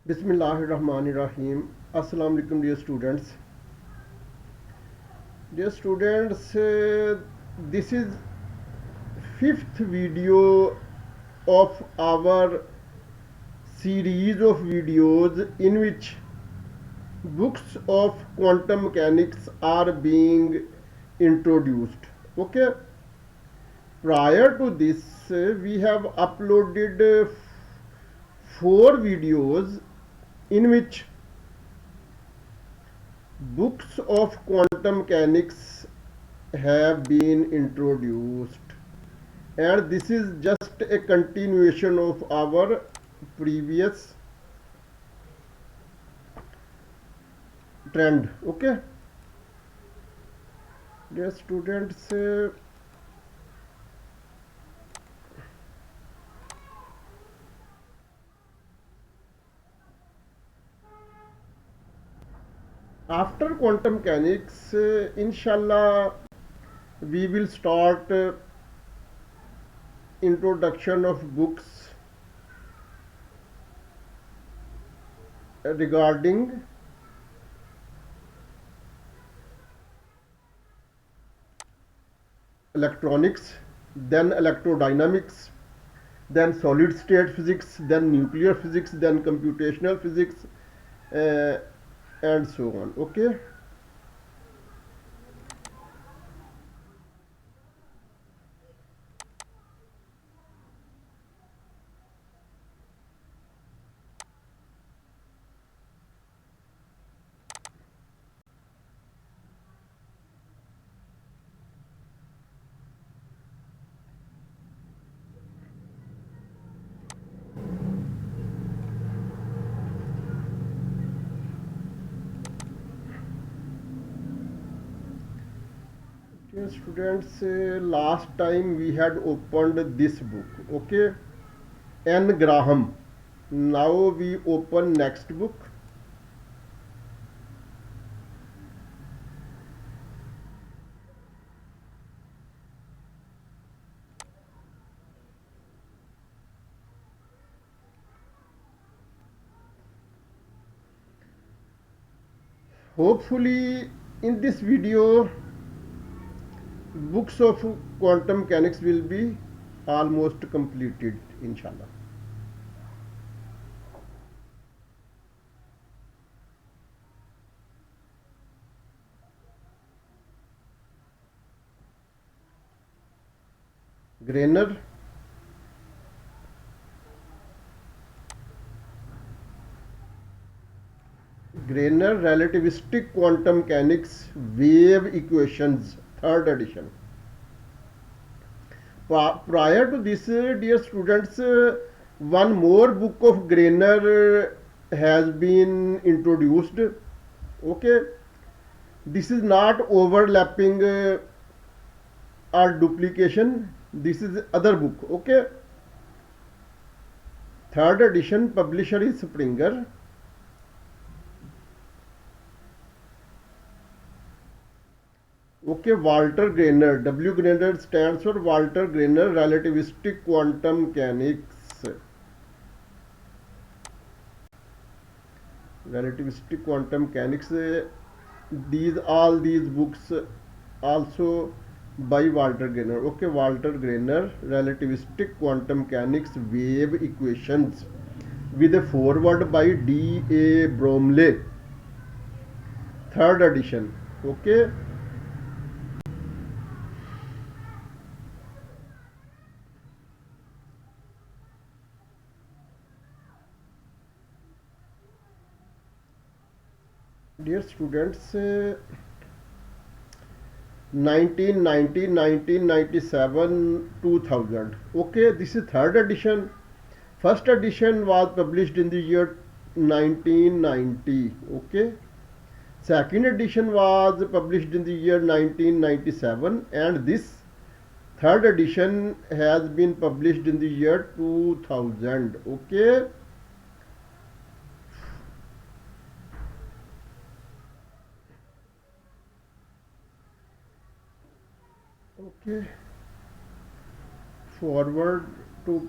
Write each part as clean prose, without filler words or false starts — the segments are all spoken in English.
Bismillahirrahmanirrahim. Assalamu alaikum, dear students. Dear students, this is fifth video of our series of videos in which books of quantum mechanics are being introduced. Okay. Prior to this, we have uploaded four videos in which books of quantum mechanics have been introduced, and this is just a continuation of our previous trend. Okay, dear students, after quantum mechanics, inshallah we will start introduction of books regarding electronics, then electrodynamics, then solid state physics, then nuclear physics, then computational physics, uh, and so on. Okay. Dear students, last time we had opened this book, okay, N. Graham. Now we open next book. Hopefully, in this video, books of quantum mechanics will be almost completed, inshallah. Grainer, Relativistic Quantum Mechanics Wave Equations, third edition. Prior to this, dear students, one more book of Grainer has been introduced. Okay, this is not overlapping or duplication. This is other book. Okay, third edition, publisher is Springer. Okay, Walter Grainer. W. Grainer stands for Walter Grainer Relativistic Quantum Mechanics. Relativistic Quantum Mechanics. All these books also by Walter Grainer. Okay, Walter Grainer Relativistic Quantum Mechanics Wave Equations with a foreword by D. A. Bromley. Third edition. Okay. Dear students, 1990, 1997, 2000. Okay, this is third edition. First edition was published in the year 1990. Okay. Second edition was published in the year 1997, and this third edition has been published in the year 2000. Okay. Okay, forward to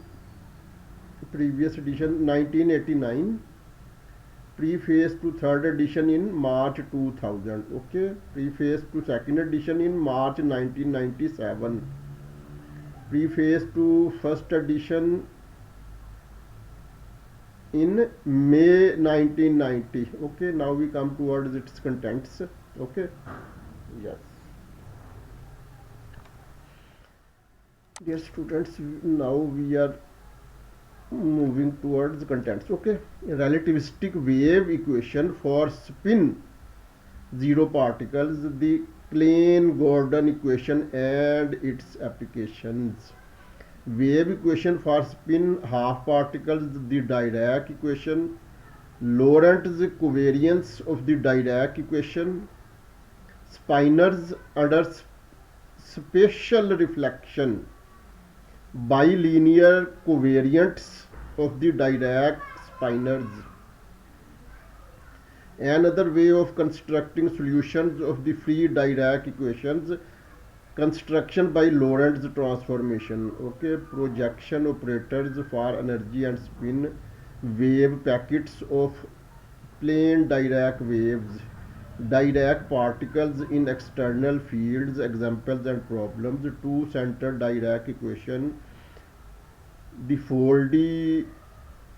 previous edition 1989. preface to third edition in March 2000. Okay, preface to second edition in March 1997, preface to first edition in May 1990. Okay, now we come towards its contents. Okay, yes, dear students, now we are moving towards contents. Okay, relativistic wave equation for spin zero particles, the Klein Gordon equation and its applications. Wave equation for spin half particles, the Dirac equation. Lorentz covariance of the Dirac equation. Spinors under spatial reflection. Bilinear covariants of the Dirac spinors. Another way of constructing solutions of the free Dirac equations, construction by Lorentz transformation. Okay, projection operators for energy and spin, wave packets of plane Dirac waves, Dirac particles in external fields, examples and problems, two-center Dirac equation, the Foldy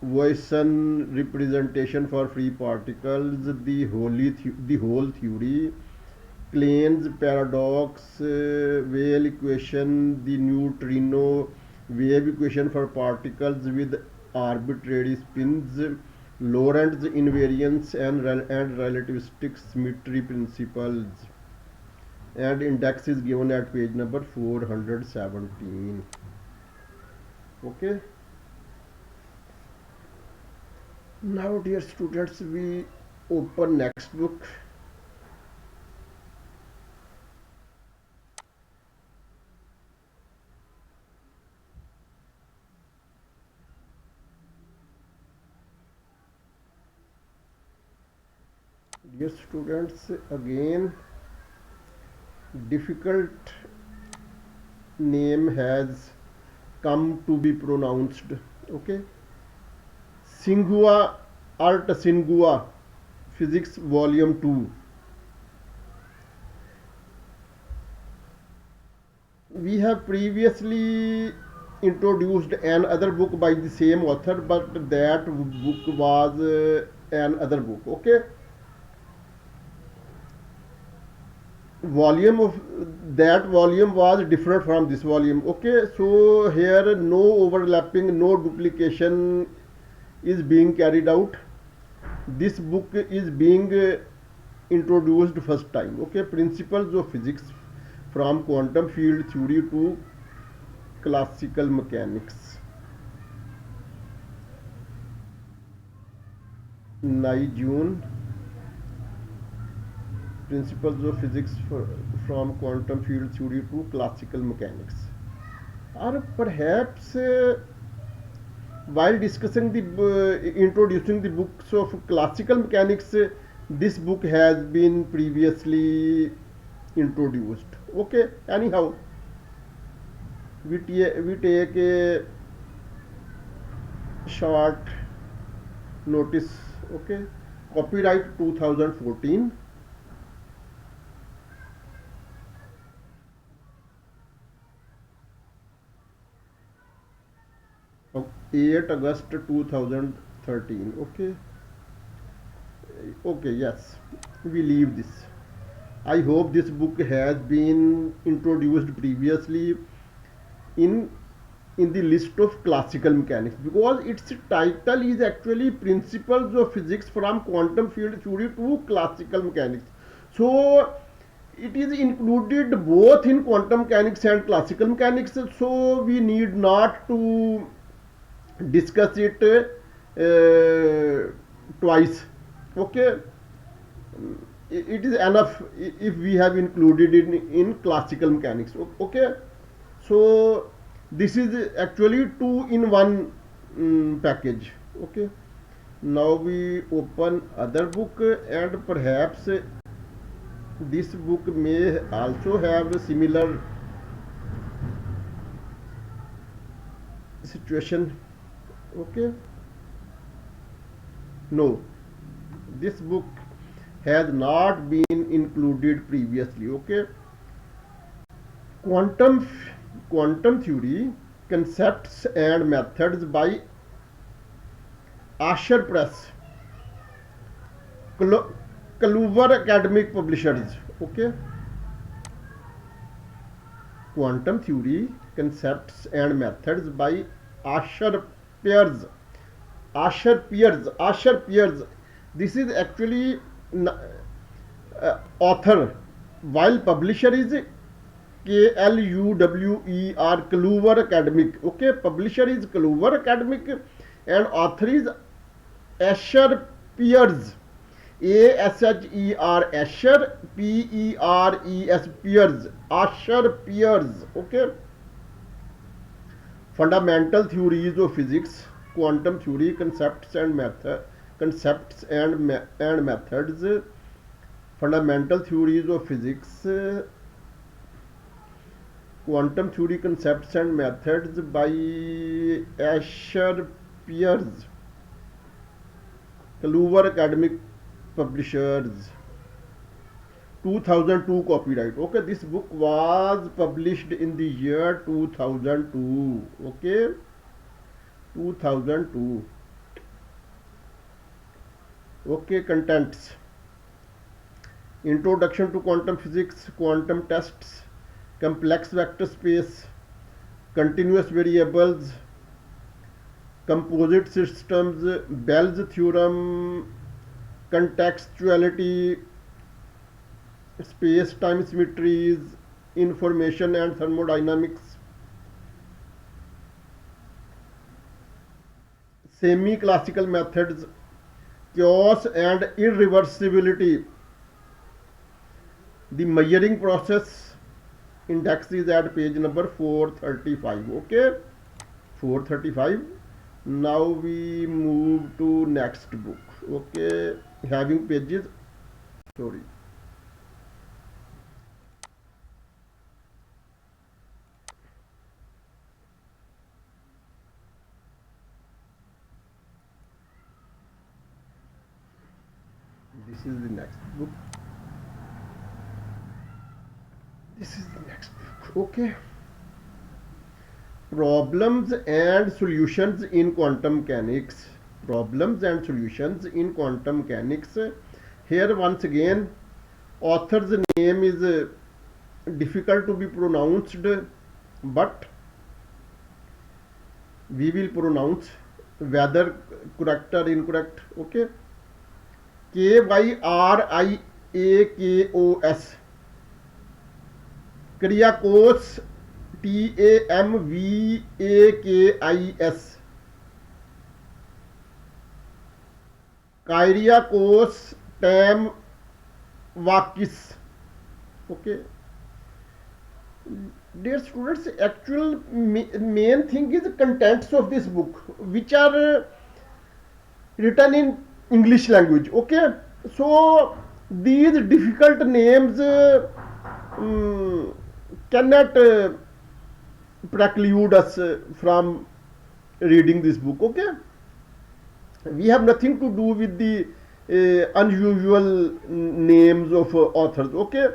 Voisin representation for free particles, the whole theory, Klein's paradox, wave equation, the neutrino wave equation for particles with arbitrary spins, Lorentz invariance and relativistic symmetry principles. And index is given at page number 417. Okay. Now, dear students, we open next book. Dear students, again, difficult name has come to be pronounced. Okay. Singhua Art Singhua Physics Volume 2. We have previously introduced another book by the same author, but that book was another book. Okay, volume of that volume was different from this volume. Okay, so here no overlapping, no duplication is being carried out. This book is being introduced first time. Okay, principles of physics from quantum field theory to classical mechanics. Nai June, principles of physics from quantum field theory to classical mechanics. Or perhaps while discussing the introducing the books of classical mechanics, this book has been previously introduced. Okay, anyhow, we take a short notice. Okay, copyright 2014. Of 8 August 2013. Okay, okay, yes, we leave this. I hope this book has been introduced previously in the list of classical mechanics, because its title is actually Principles of Physics from Quantum Field Theory to Classical Mechanics. So it is included both in quantum mechanics and classical mechanics, so we need not to discuss it twice. Okay, it is enough if we have included it in classical mechanics. Okay, so this is actually two in one package. Okay, now we open other book, and perhaps this book may also have a similar situation. Okay, no, This book has not been included previously. Okay. Quantum Quantum Theory, Concepts and Methods by Asher Press, Clover Academic Publishers. Okay. Quantum Theory, Concepts and Methods by Asher Peers. Asher Peers. This is actually author, while publisher is Kluwer, Clover Academic. Okay, publisher is Clover Academic and author is Asher Peers. Asher, Asher, Peres, Peers. Asher Peers. Okay. Fundamental theories of physics, quantum theory, concepts and methods. Fundamental theories of physics, quantum theory, concepts and methods by Asher Peers, Clover Academic Publishers, 2002 copyright. Okay, this book was published in the year 2002. Okay, 2002. Okay, contents: Introduction to Quantum Physics, Quantum Tests, Complex Vector Space, Continuous Variables, Composite Systems, Bell's Theorem, Contextuality, Space-time symmetries, Information and Thermodynamics, Semi-classical methods, Chaos and irreversibility, the measuring process. Index is at page number 435. Okay, 435. Now we move to next book. Okay, having pages, sorry, this is the next book. This is the next book. Okay. Problems and solutions in quantum mechanics. Problems and solutions in quantum mechanics. Here once again, author's name is difficult to be pronounced, but we will pronounce whether correct or incorrect. Okay. Kyriakos. Kyriakos, Tamvakis. Kyriakos Tamvakis. Okay. Dear students, actual main thing is the contents of this book, which are written in English language. Okay. So these difficult names cannot preclude us from reading this book. Okay, we have nothing to do with the unusual names of authors. Okay,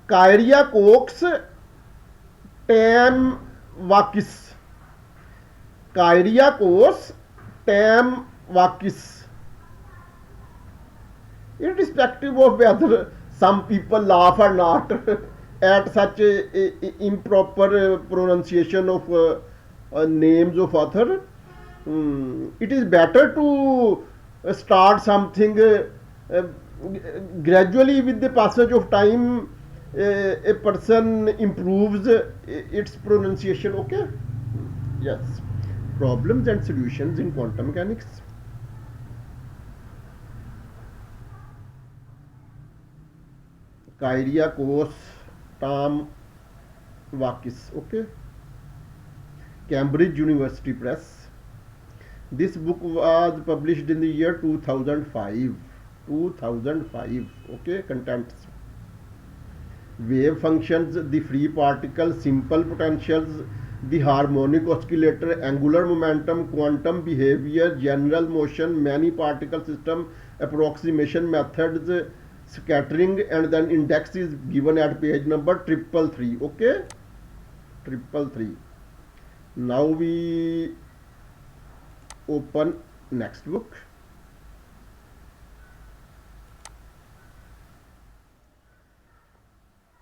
Kyriakos Tamvakis. Kyriakos Tamvakis. Irrespective of whether some people laugh or not at such a improper pronunciation of names of author, it is better to start something gradually. With the passage of time, a person improves its pronunciation. Okay. Yes. Problems and solutions in quantum mechanics. Kyriakos Tamvakis. Okay. Cambridge University Press. This book was published in the year 2005. 2005. Okay. Contents: wave functions, the free particle, simple potentials, the harmonic oscillator, angular momentum, quantum behavior, general motion, many particle system, approximation methods, scattering, and then index is given at page number 333. Okay, 333. Now we open next book.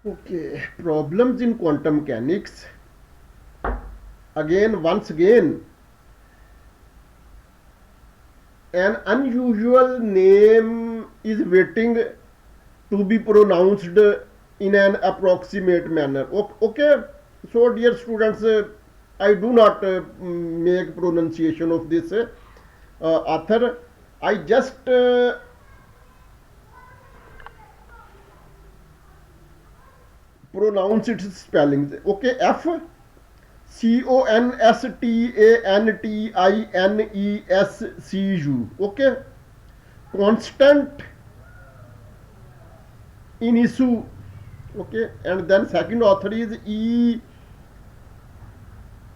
Okay, problems in quantum mechanics. Once again, an unusual name is waiting to be pronounced in an approximate manner. Okay, so dear students, I do not make pronunciation of this author. I just pronounce its spellings. Okay, F Constantinescu. Okay, constant in issue. Okay, and then second author is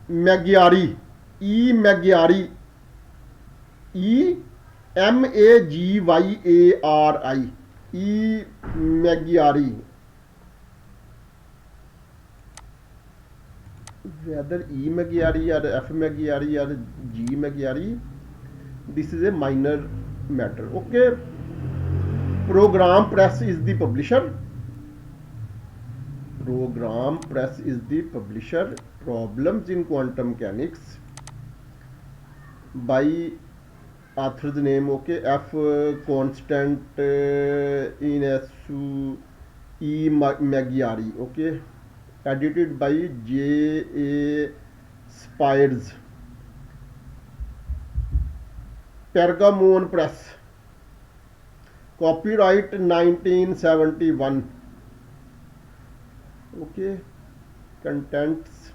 Magyari. Magyari. Magyari. Magyari. Whether Magyari or F Magyari or G Magyari, this is a minor matter. Okay, Program Press is the publisher. Program Press is the publisher. Problems in Quantum Mechanics by author's name. Okay, F Constant Inesu Magyari. Okay, edited by J.A. Spires, Pergamon Press, copyright 1971. Okay, contents,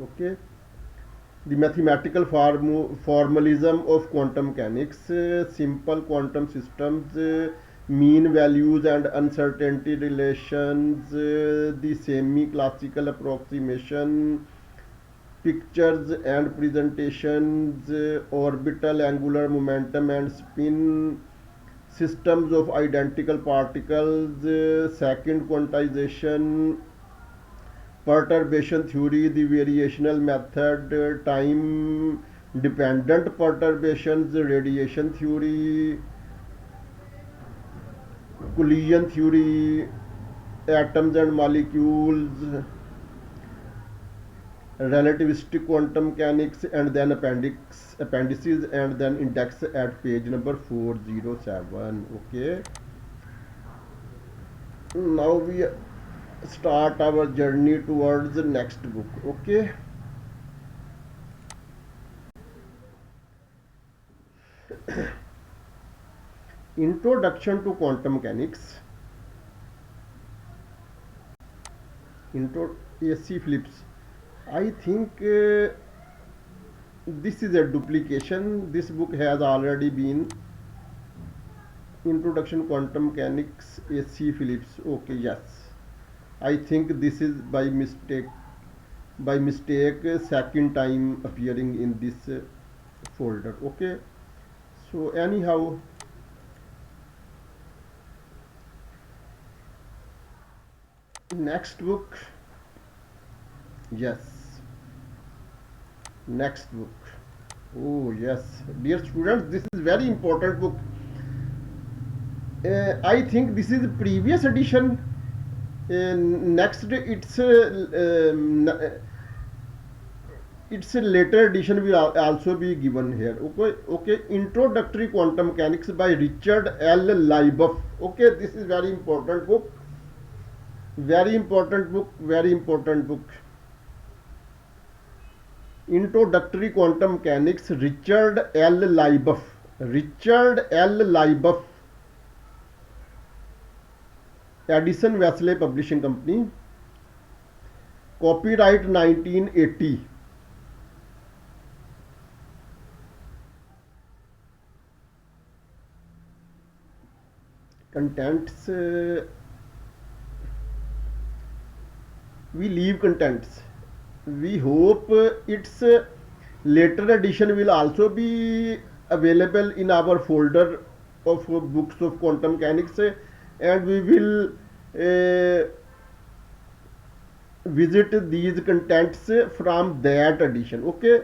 okay, the mathematical formalism of quantum mechanics, simple quantum systems, mean values and uncertainty relations, the semi-classical approximation, pictures and presentations, orbital angular momentum and spin, systems of identical particles, second quantization, perturbation theory, the variational method, time dependent perturbations, radiation theory, collision theory, atoms and molecules, relativistic quantum mechanics, and then appendices, and then index at page number 407. Okay, now we start our journey towards the next book. Okay, Introduction to Quantum Mechanics. AC Phillips. I think this is a duplication. This book has already been Introduction Quantum Mechanics, AC Phillips. Okay, yes. I think this is by mistake, second time appearing in this folder. Okay, so anyhow, next book. Yes, next book. Oh yes, dear students, this is very important book. I think this is the previous edition. Next, its a later edition will also be given here. Okay. Introductory Quantum Mechanics by Richard L. Leiboff. Okay, this is very important book. Very important book. Introductory Quantum Mechanics, Richard L. Leiboff. Edison Wesley Publishing Company. Copyright 1980. Contents, we leave contents. We hope its later edition will also be available in our folder of books of quantum mechanics, and we will visit these contents from that edition. Okay,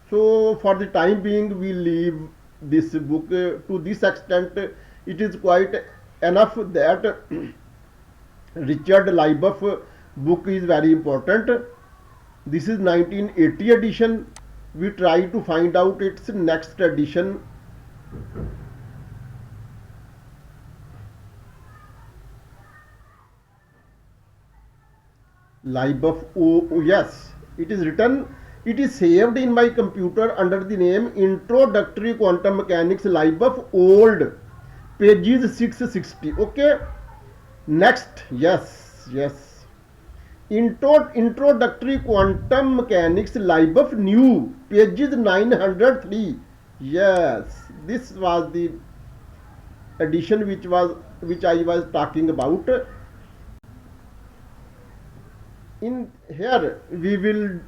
so for the time being we leave this book. To this extent it is quite enough that Richard Leiboff book is very important. This is 1980 edition. We try to find out its next edition. Leiboff, oh yes, it is written. It is saved in my computer under the name Introductory Quantum Mechanics Leiboff Old, pages 660. Okay, next, yes. Introductory Quantum Mechanics Leiboff New, pages 903. Yes, this was the edition which I was talking about. In here we will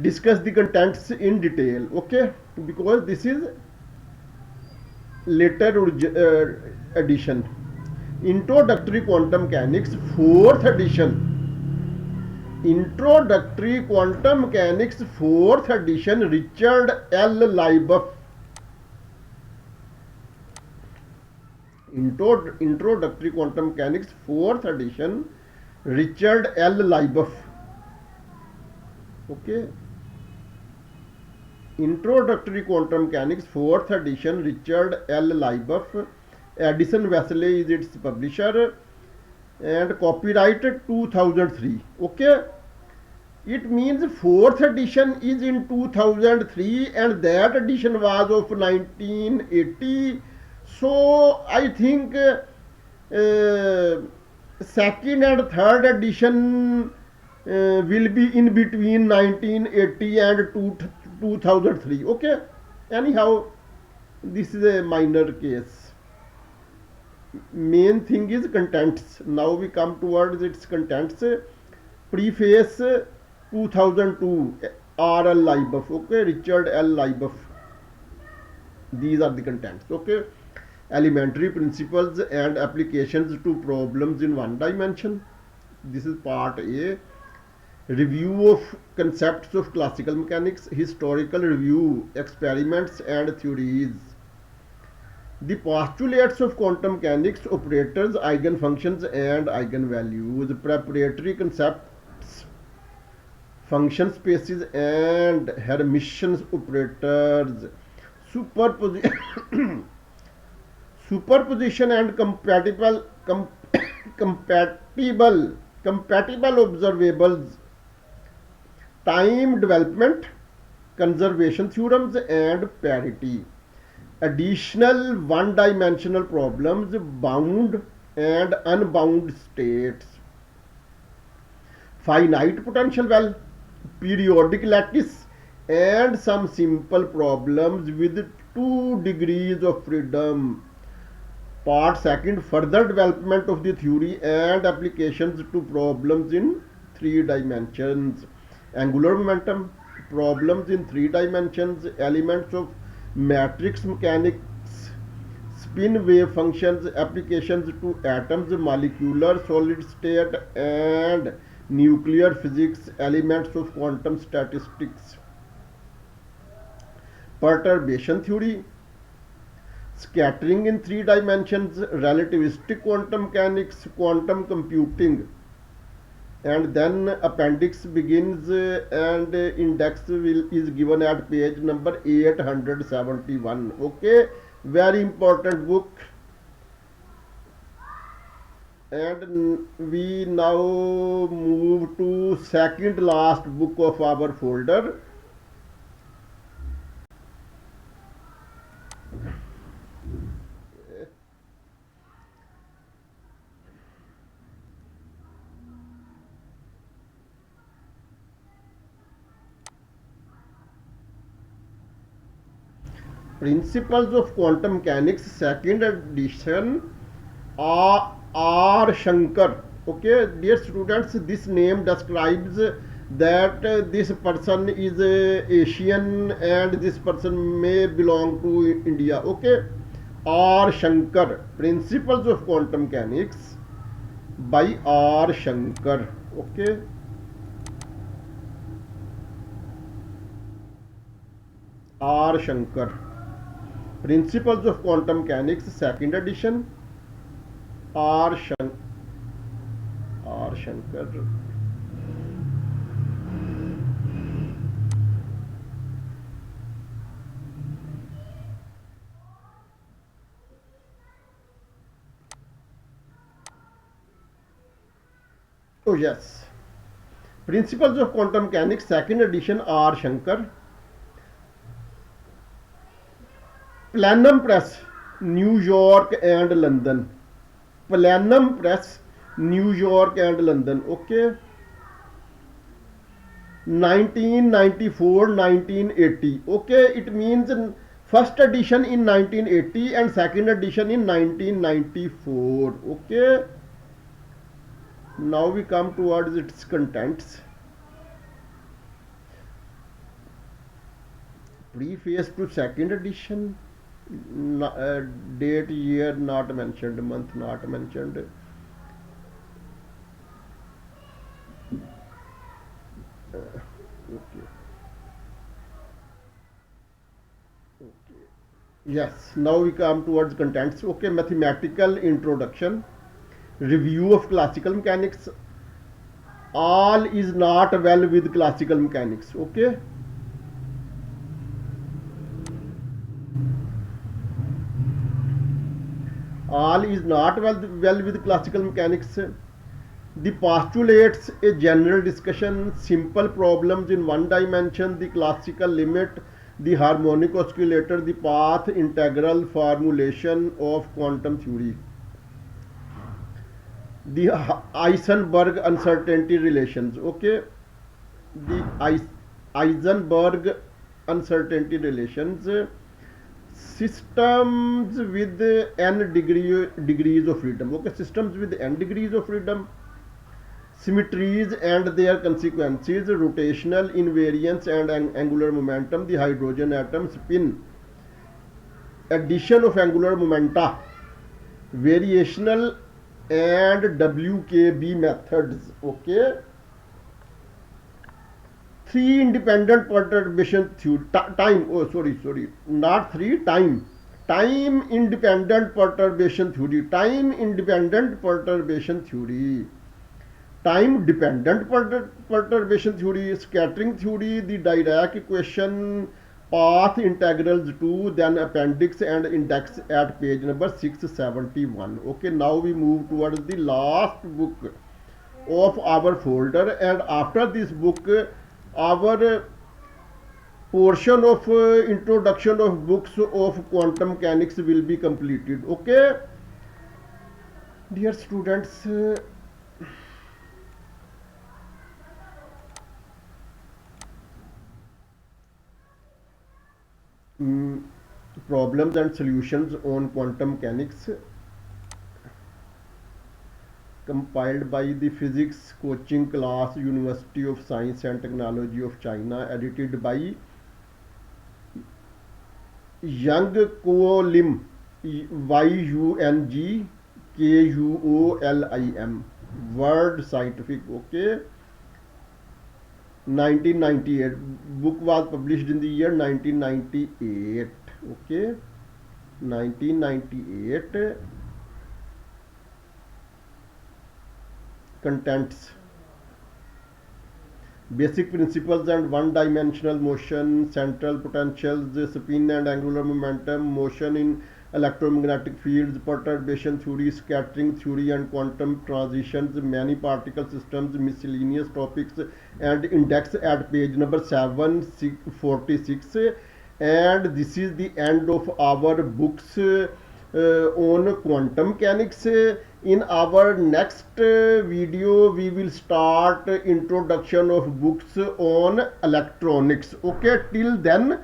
discuss the contents in detail. Okay, because this is later edition. Introductory Quantum Mechanics, 4th edition. Introductory Quantum Mechanics, 4th edition, Richard L. Leiboff. Introductory Quantum Mechanics, 4th edition, Richard L. Leiboff. Okay. Introductory Quantum Mechanics, 4th edition, Richard L. Leiboff. Edison Wesley is its publisher, and copyrighted 2003. Okay. It means 4th edition is in 2003 and that edition was of 1980. So I think second and third edition will be in between 1980 and 2003. Okay, anyhow, this is a minor case. Main thing is contents. Now we come towards its contents. Preface 2002, R.L. Leiboff. Okay, Richard L. Leiboff. These are the contents. Okay, elementary principles and applications to problems in one dimension. This is part A. Review of concepts of classical mechanics, historical review, experiments and theories. The postulates of quantum mechanics, operators, eigenfunctions and eigenvalues, preparatory concepts, function spaces and Hermitian operators, superposition and compatible observables, time development, conservation theorems and parity. Additional one-dimensional problems, bound and unbound states. Finite potential well, periodic lattice and some simple problems with 2 degrees of freedom. Part 2, further development of the theory and applications to problems in 3 dimensions. Angular momentum, problems in 3 dimensions, elements of matrix mechanics, spin wave functions, applications to atoms, molecular, solid state and nuclear physics, elements of quantum statistics. Perturbation theory, scattering in 3 dimensions, relativistic quantum mechanics, quantum computing. And then appendix begins and index is given at page number 871. Okay, very important book. And we now move to second last book of our folder. Principles of Quantum Mechanics, second edition, R. Shankar. Okay, dear students, this name describes that this person is Asian and this person may belong to India. Okay, R. Shankar, Principles of Quantum Mechanics by R. Shankar. Okay, R. Shankar, Principles of Quantum Mechanics, second edition. R. Shankar. R. Shankar. Oh yes. Principles of Quantum Mechanics, second edition, R. Shankar. Planum Press, New York and London. Planum Press, New York and London. Okay. 1994, 1980. Okay, it means first edition in 1980 and second edition in 1994. Okay. Now we come towards its contents. Preface to second edition. Date, year not mentioned, month not mentioned. Okay. Okay. Yes, now we come towards contents. Okay, mathematical introduction, review of classical mechanics. All is not well with classical mechanics. Okay, all is not well with classical mechanics. The postulates a general discussion, simple problems in one dimension, the classical limit, the harmonic oscillator, the path integral formulation of quantum theory, the Eisenberg uncertainty relations. Okay, the Eisenberg uncertainty relations, systems with degrees of freedom. Okay, systems with n degrees of freedom, symmetries and their consequences, rotational invariance and angular momentum, the hydrogen atom spin, addition of angular momenta, variational and WKB methods. Okay, three independent perturbation theory. Time. Oh, sorry, not three. Time. Time independent perturbation theory. Time independent perturbation theory. Time dependent perturbation theory, scattering theory, the Dirac equation, path integrals 2, then appendix and index at page number 671. Okay, now we move towards the last book of our folder, and after this book our portion of introduction of books of quantum mechanics will be completed. Okay, dear students, problems and solutions on quantum mechanics, compiled by the physics coaching class, University of Science and Technology of China, edited by Young Kuo Lim, YUNGKUOLIM, World Scientific. Okay, 1998. Book was published in the year 1998. Okay, 1998. Contents: basic principles and one-dimensional motion, central potentials, spin and angular momentum, motion in electromagnetic fields, perturbation theory, scattering theory and quantum transitions, many particle systems, miscellaneous topics, and index at page number 746. And this is the end of our books on quantum mechanics. In our next video we will start introduction of books on electronics. Okay, till then